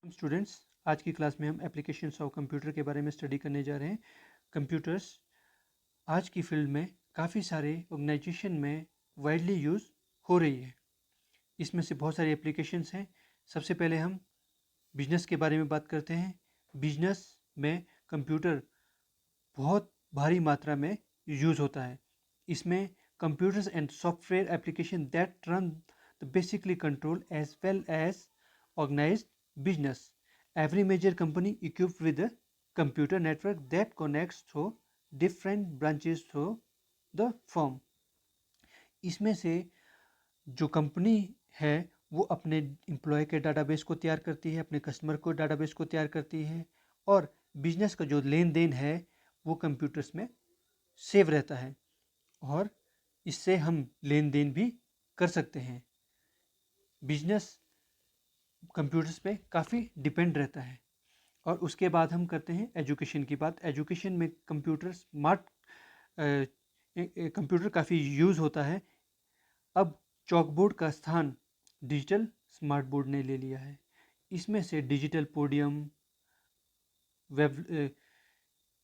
Students, आज की class में हम एप्लीकेशंस ऑफ कंप्यूटर के बारे में स्टडी करने जा रहे हैं। कंप्यूटर्स आज की फील्ड में काफ़ी सारे ऑर्गेनाइजेशन में वाइडली यूज़ हो रही है। इसमें से बहुत सारी एप्लीकेशंस हैं। सबसे पहले हम बिजनेस के बारे में बात करते हैं। बिजनेस में कंप्यूटर बहुत भारी मात्रा में यूज़ होता है। इसमें computers and software application that run the basically control as well as organized business. Every major company equipped with a computer network that connects through different branches through the firm. इसमें से जो company है वो अपने employ के database को तैयार करती है, अपने कस्टमर को डाटाबेस को तैयार करती है और बिजनेस का जो लेन देन है वो कंप्यूटर्स में सेव रहता है और इससे हम लेन देन भी कर सकते हैं। बिजनेस कंप्यूटर्स पे काफ़ी डिपेंड रहता है। और उसके बाद हम करते हैं एजुकेशन की बात। एजुकेशन में कंप्यूटर काफ़ी यूज़ होता है। अब चॉक बोर्ड का स्थान डिजिटल स्मार्ट बोर्ड ने ले लिया है। इसमें से digital podium, web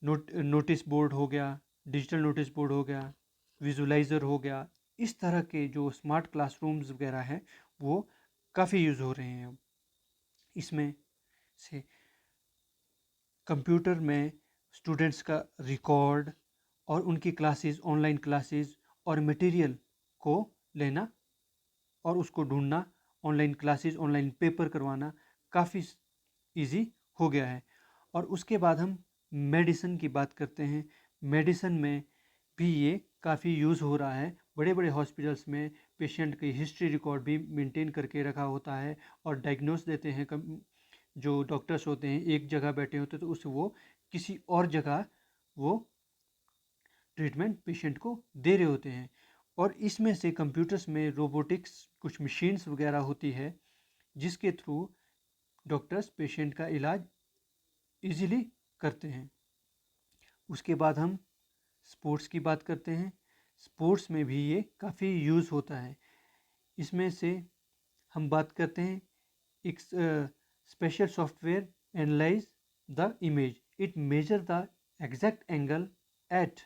notice board हो गया, डिजिटल नोटिस बोर्ड हो गया, विजुलाइज़र हो गया, इस तरह के जो स्मार्ट क्लासरूम्स वगैरह हैं वो काफ़ी यूज़ हो रहे हैं अब। इसमें से कंप्यूटर में स्टूडेंट्स का रिकॉर्ड और उनकी क्लासेस, ऑनलाइन क्लासेस और मटेरियल को लेना और उसको ढूंढना, ऑनलाइन क्लासेस, ऑनलाइन पेपर करवाना काफ़ी इजी हो गया है। और उसके बाद हम मेडिसिन की बात करते हैं। मेडिसिन में भी ये काफ़ी यूज़ हो रहा है। बड़े बड़े हॉस्पिटल्स में पेशेंट की हिस्ट्री रिकॉर्ड भी मेंटेन करके रखा होता है और डायग्नोस देते हैं। जो डॉक्टर्स होते हैं एक जगह बैठे होते हैं तो उस वो किसी और जगह वो ट्रीटमेंट पेशेंट को दे रहे होते हैं। और इसमें से कंप्यूटर्स में रोबोटिक्स कुछ मशीन्स वगैरह होती है जिसके थ्रू डॉक्टर्स पेशेंट का इलाज इजीली करते हैं। उसके बाद हम स्पोर्ट्स की बात करते हैं। स्पोर्ट्स में भी ये काफ़ी यूज़ होता है। इसमें से हम बात करते हैं एक special software analyse the image, it measure the exact angle eight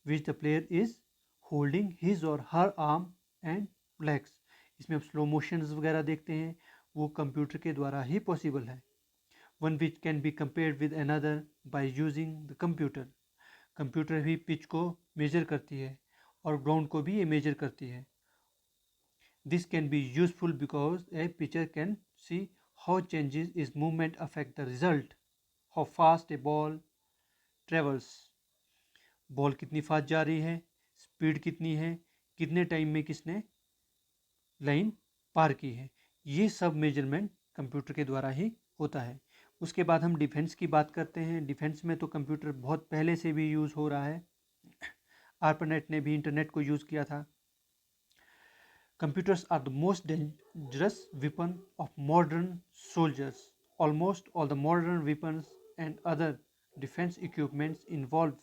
which the player is holding his और हर आर्म एंड लेग्स। इसमें आप स्लो मोशंस वगैरह देखते हैं वो कंप्यूटर के द्वारा ही पॉसिबल है। One which can be compared with another by using the computer. Computer भी पिच को मेजर करती है और ग्राउंड को भी ये मेजर करती है। This can be useful because a pitcher can see how changes in movement affect the result, how fast a ball travels, ball कितनी फास्ट जा रही है, स्पीड कितनी है, कितने टाइम में किसने लाइन पार की है। ये सब मेजरमेंट कंप्यूटर के द्वारा ही होता है। उसके बाद हम डिफेंस की बात करते हैं। डिफेंस में तो कंप्यूटर बहुत पहले से भी यूज़ हो रहा है। आर्पानेट ने भी इंटरनेट को यूज़ किया था। Computers are the most dangerous weapon of modern soldiers. Almost all the modern weapons and other defense equipments involve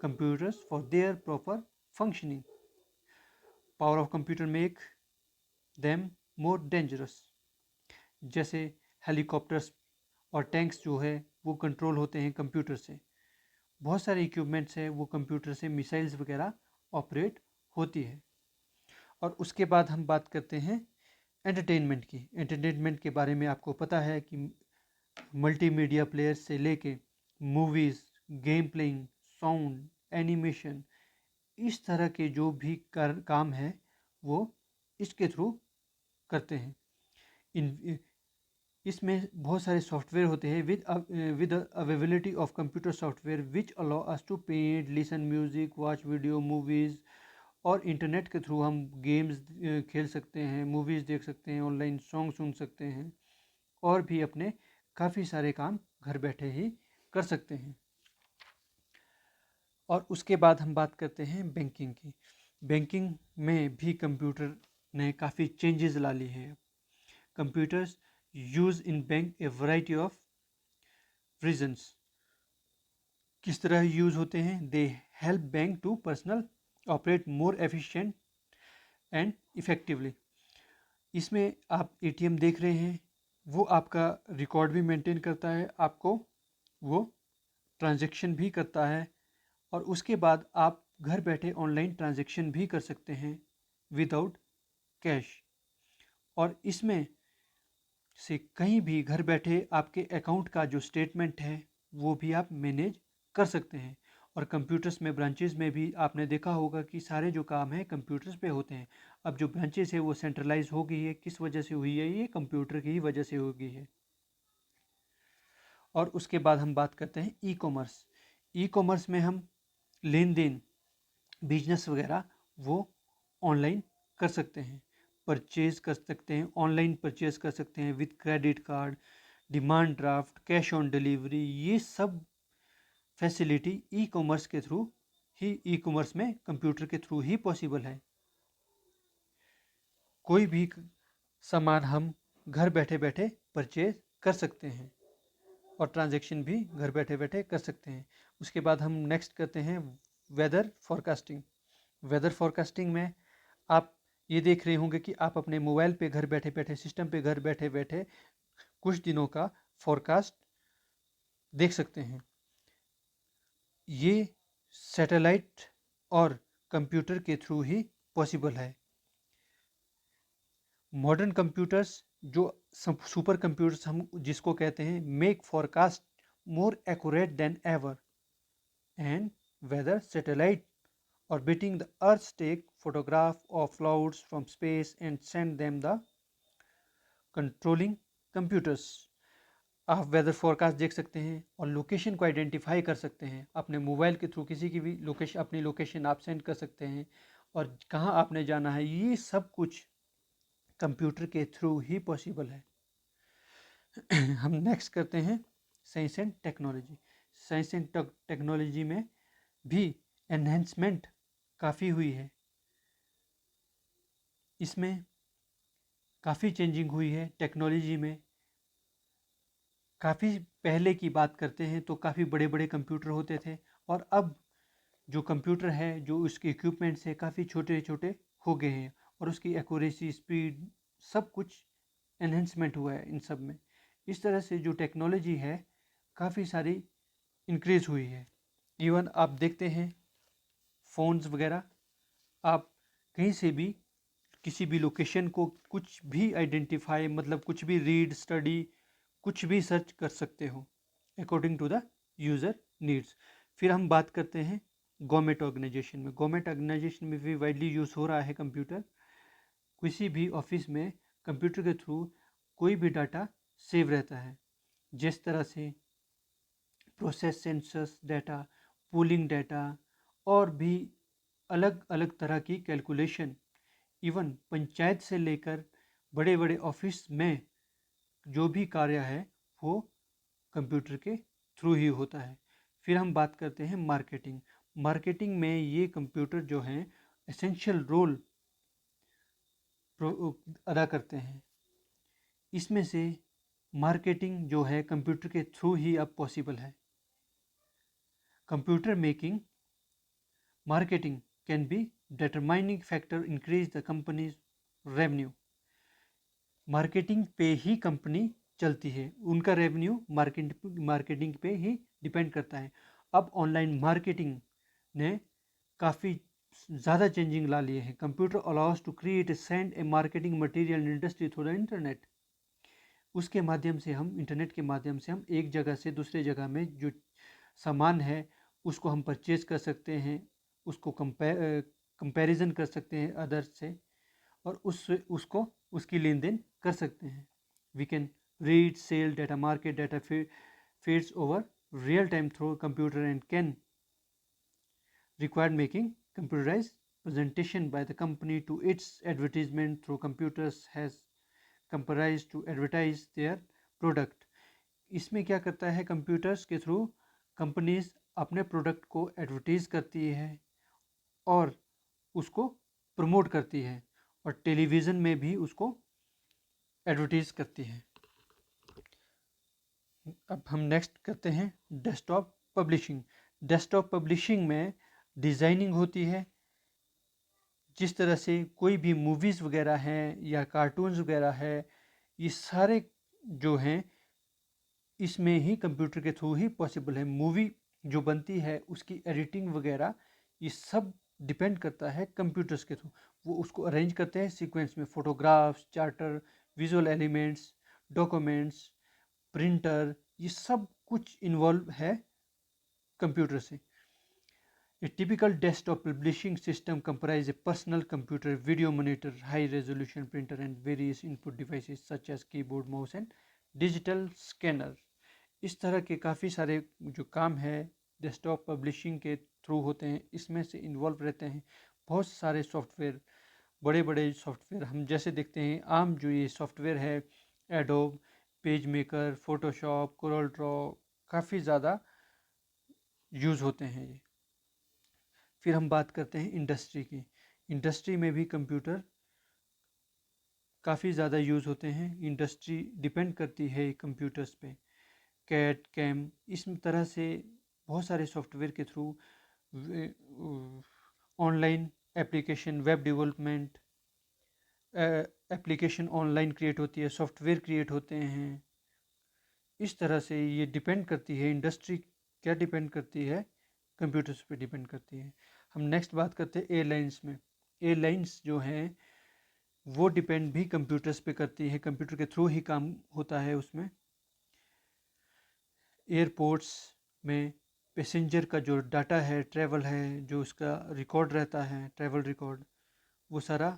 computers for their proper functioning. Power of computer make them more dangerous. जैसे helicopters और tanks जो है वो control होते हैं computer से। बहुत सारे इक्विपमेंट्स हैं वो कंप्यूटर से मिसाइल्स वगैरह ऑपरेट होती है। और उसके बाद हम बात करते हैं एंटरटेनमेंट की। एंटरटेनमेंट के बारे में आपको पता है कि मल्टीमीडिया प्लेयर्स से लेके movies, game playing, sound, animation, इस तरह के जो भी काम है वो इसके थ्रू करते हैं। इन इसमें बहुत सारे सॉफ्टवेयर होते हैं with availability of computer software which allow us to paint, listen music, watch video, movies. और इंटरनेट के थ्रू हम गेम्स खेल सकते हैं, मूवीज़ देख सकते हैं, ऑनलाइन सॉन्ग सुन सकते हैं और भी अपने काफ़ी सारे काम घर बैठे ही कर सकते हैं। और उसके बाद हम बात करते हैं बैंकिंग की। बैंकिंग में भी कंप्यूटर ने काफ़ी चेंजेस ला ली है। Computers use in bank a variety of reasons. किस तरह यूज़ होते हैं? They help bank to personal operate more efficient and effectively. इसमें आप एटीएम देख रहे हैं, वो आपका रिकॉर्ड भी मेंटेन करता है, आपको वो ट्रांजैक्शन भी करता है, और उसके बाद आप घर बैठे ऑनलाइन ट्रांजैक्शन भी कर सकते हैं विदाउट कैश। और इसमें से कहीं भी घर बैठे आपके अकाउंट का जो स्टेटमेंट है वो भी आप मैनेज कर सकते हैं। और कंप्यूटर्स में, ब्रांचेस में भी आपने देखा होगा कि सारे जो काम है कंप्यूटर्स पे होते हैं। अब जो ब्रांचेस है वो सेंट्रलाइज हो गई है, किस वजह से हुई है? ये कंप्यूटर की ही वजह से हो गई है। और उसके बाद हम बात करते हैं ई कॉमर्स। ई कॉमर्स में हम लेन देन, बिजनेस वगैरह वो ऑनलाइन कर सकते हैं, परचेज कर सकते हैं, ऑनलाइन परचेज कर सकते हैं with credit card, demand draft, cash on delivery. ये सब फैसिलिटी ई कॉमर्स के थ्रू ही, ई कॉमर्स में कंप्यूटर के थ्रू ही पॉसिबल है। कोई भी सामान हम घर बैठे बैठे परचेज कर सकते हैं और ट्रांजैक्शन भी घर बैठे बैठे कर सकते हैं। उसके बाद हम नेक्स्ट करते हैं वेदर फोरकास्टिंग। वेदर फोरकास्टिंग में आप ये देख रहे होंगे कि आप अपने मोबाइल पे घर बैठे बैठे, सिस्टम पे घर बैठे बैठे कुछ दिनों का फोरकास्ट देख सकते हैं। ये सैटेलाइट और कंप्यूटर के थ्रू ही पॉसिबल है। मॉडर्न कंप्यूटर्स, जो सुपर कंप्यूटर्स हम जिसको कहते हैं, make forecast more accurate than ever, and weather satellite orbiting the Earth take photograph of clouds from space and send them the controlling computers। आप weather forecast देख सकते हैं और लोकेशन को आइडेंटिफाई कर सकते हैं अपने मोबाइल के थ्रू। किसी की भी लोकेशन, अपनी लोकेशन आप सेंड कर सकते हैं और कहाँ आपने जाना है, ये सब कुछ कंप्यूटर के थ्रू ही पॉसिबल है। हम नेक्स्ट करते हैं science and technology. Science and technology में भी एनहेंसमेंट काफ़ी हुई है। इसमें काफ़ी चेंजिंग हुई है टेक्नोलॉजी में। काफ़ी पहले की बात करते हैं तो काफ़ी बड़े बड़े कंप्यूटर होते थे, और अब जो कंप्यूटर है, जो उसके इक्विपमेंट्स है, काफ़ी छोटे छोटे हो गए हैं, और उसकी एक्यूरेसी, स्पीड, सब कुछ एनहेंसमेंट हुआ है इन सब में। इस तरह से जो टेक्नोलॉजी है काफ़ी सारी इंक्रीज हुई है। इवन आप देखते हैं फ़ोन्स वगैरह, आप कहीं से भी किसी भी लोकेशन को कुछ भी आइडेंटिफाई, मतलब कुछ भी रीड, स्टडी, कुछ भी सर्च कर सकते हो according to the user needs. फिर हम बात करते हैं गवर्नमेंट ऑर्गेनाइजेशन में। गवर्नमेंट ऑर्गेनाइजेशन में भी वाइडली यूज़ हो रहा है कंप्यूटर। किसी भी ऑफिस में कंप्यूटर के थ्रू कोई भी डाटा सेव रहता है, जिस तरह से process census data, pooling data, और भी अलग अलग तरह की कैलकुलेशन। इवन पंचायत से लेकर बड़े बड़े ऑफिस में जो भी कार्य है वो कंप्यूटर के थ्रू ही होता है। फिर हम बात करते हैं मार्केटिंग। मार्केटिंग में ये कंप्यूटर जो हैं एसेंशियल रोल अदा करते हैं। इसमें से मार्केटिंग जो है कंप्यूटर के थ्रू ही अब पॉसिबल है। Computer making marketing can be determining factor increase the company's revenue। Marketing पे ही कंपनी चलती है, उनका रेवेन्यू मार्केटिंग पे ही डिपेंड करता है। अब ऑनलाइन मार्केटिंग ने काफ़ी ज़्यादा चेंजिंग ला लिए हैं। Computer allows to create send a marketing material industry through the internet. उसके माध्यम से हम, इंटरनेट के माध्यम से हम एक जगह से दूसरे जगह में जो सामान है उसको हम परचेज कर सकते हैं, उसको कंपैरिजन कर सकते हैं अदर से, और उसको उसकी लेन देन कर सकते हैं। We can read, sell data, market data feeds over real time through computer and can required making computerized presentation by the company to its advertisement through computers has computerized to advertise their product। इसमें क्या करता है, computers के through companies अपने product को advertise करती है और उसको प्रमोट करती है, और टेलीविज़न में भी उसको एडवर्टीज करती है। अब हम नेक्स्ट करते हैं डेस्कटॉप पब्लिशिंग। डेस्कटॉप पब्लिशिंग में डिज़ाइनिंग होती है। जिस तरह से कोई भी मूवीज़ वगैरह हैं या कार्टून्स वगैरह है, ये सारे जो हैं इसमें ही कंप्यूटर के थ्रू ही पॉसिबल है। मूवी जो बनती है उसकी एडिटिंग वगैरह ये सब डिपेंड करता है कंप्यूटर्स के थ्रू। वो उसको अरेंज करते हैं सीक्वेंस में, photographs, charter, visual elements, documents, printer, ये सब कुछ इन्वॉल्व है कंप्यूटर से। A typical desktop publishing system comprises a personal computer, video monitor, high-resolution printer, and various input devices such as keyboard, mouse, and digital scanner. इस तरह के काफ़ी सारे जो काम है डेस्कटॉप पब्लिशिंग के थ्रू होते हैं, इसमें से इन्वॉल्व रहते हैं बहुत सारे सॉफ्टवेयर, बड़े बड़े सॉफ्टवेयर। हम जैसे देखते हैं आम जो ये सॉफ्टवेयर है, adobe, page maker, Photoshop, Corel Draw, काफ़ी ज़्यादा यूज़ होते हैं ये। फिर हम बात करते हैं इंडस्ट्री की। इंडस्ट्री में भी कंप्यूटर काफ़ी ज़्यादा यूज़ होते हैं। इंडस्ट्री डिपेंड करती है कंप्यूटर्स पे। कैट, कैम, इस तरह से बहुत सारे सॉफ्टवेयर के through online application, web development application online create होती है, सॉफ्टवेयर क्रिएट होते हैं। इस तरह से ये डिपेंड करती है इंडस्ट्री, क्या डिपेंड करती है, कंप्यूटर्स पे डिपेंड करती है। हम नेक्स्ट बात करते हैं एयरलाइंस में। एयरलाइंस जो हैं वो डिपेंड भी कंप्यूटर्स पे करती है, कंप्यूटर के थ्रू ही काम होता है उसमें। एयरपोर्ट्स में पैसेंजर का जो डाटा है, ट्रैवल है, जो उसका रिकॉर्ड रहता है, ट्रैवल रिकॉर्ड, वो सारा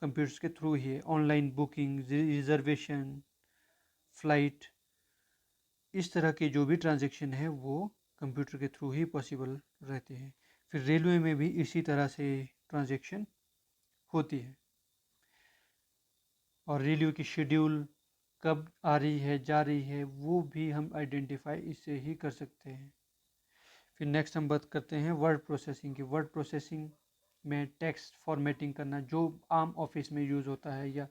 कंप्यूटर्स के थ्रू ही है। ऑनलाइन बुकिंग, रिजर्वेशन, फ्लाइट, इस तरह के जो भी ट्रांजैक्शन है वो कंप्यूटर के थ्रू ही पॉसिबल रहते हैं। फिर रेलवे में भी इसी तरह से ट्रांजैक्शन होती है, और रेलवे की शेड्यूल कब आ रही है, जा रही है, वो भी हम आइडेंटिफाई इससे ही कर सकते हैं। फिर नेक्स्ट हम बात करते हैं वर्ड प्रोसेसिंग की। वर्ड प्रोसेसिंग में टेक्स्ट फॉर्मेटिंग करना, जो आम ऑफिस में यूज़ होता है या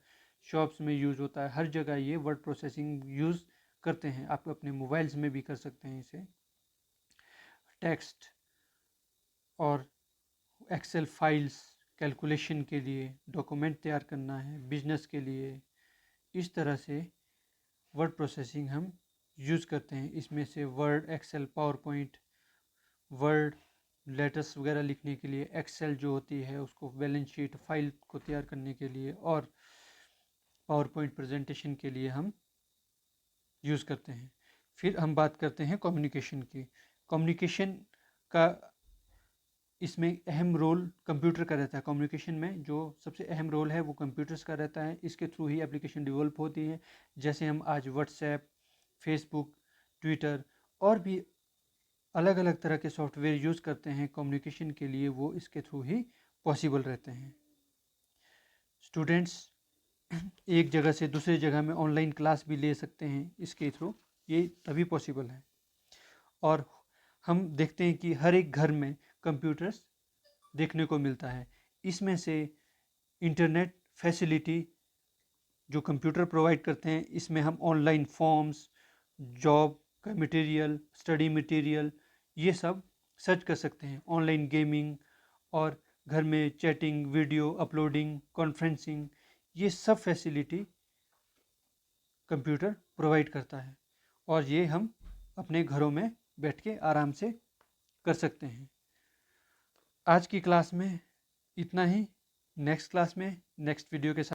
शॉप्स में यूज़ होता है, हर जगह ये वर्ड प्रोसेसिंग यूज़ करते हैं। आप अपने मोबाइल्स में भी कर सकते हैं इसे। टेक्स्ट और एक्सेल फाइल्स कैलकुलेशन के लिए, डॉक्यूमेंट तैयार करना है बिजनेस के लिए, इस तरह से वर्ड प्रोसेसिंग हम यूज़ करते हैं। इसमें से Word, Excel, PowerPoint, Word letters वगैरह लिखने के लिए, एक्सेल जो होती है उसको बैलेंस शीट फाइल को तैयार करने के लिए, और पावर पॉइंट प्रेजेंटेशन के लिए हम यूज़ करते हैं। फिर हम बात करते हैं कम्युनिकेशन की। कम्युनिकेशन का इसमें अहम रोल कंप्यूटर का रहता है। कम्युनिकेशन में जो सबसे अहम रोल है वो कंप्यूटर्स का रहता है। इसके थ्रू ही एप्लीकेशन डेवलप होती है। जैसे हम आज व्हाट्सएप, फेसबुक, ट्विटर और भी अलग अलग तरह के सॉफ्टवेयर यूज़ करते हैं कम्युनिकेशन के लिए, वो इसके थ्रू ही पॉसिबल रहते हैं। स्टूडेंट्स एक जगह से दूसरे जगह में ऑनलाइन क्लास भी ले सकते हैं इसके थ्रू, ये तभी पॉसिबल है। और हम देखते हैं कि हर एक घर में कंप्यूटर्स देखने को मिलता है। इसमें से इंटरनेट फैसिलिटी जो कंप्यूटर प्रोवाइड करते हैं, इसमें हम ऑनलाइन फॉर्म्स, जॉब का मटेरियल, स्टडी मटेरियल, ये सब सर्च कर सकते हैं। ऑनलाइन गेमिंग और घर में चैटिंग, वीडियो अपलोडिंग, कॉन्फ्रेंसिंग, ये सब फैसिलिटी कंप्यूटर प्रोवाइड करता है, और ये हम अपने घरों में बैठ के आराम से कर सकते हैं। आज की क्लास में इतना ही। नेक्स्ट क्लास में नेक्स्ट वीडियो के साथ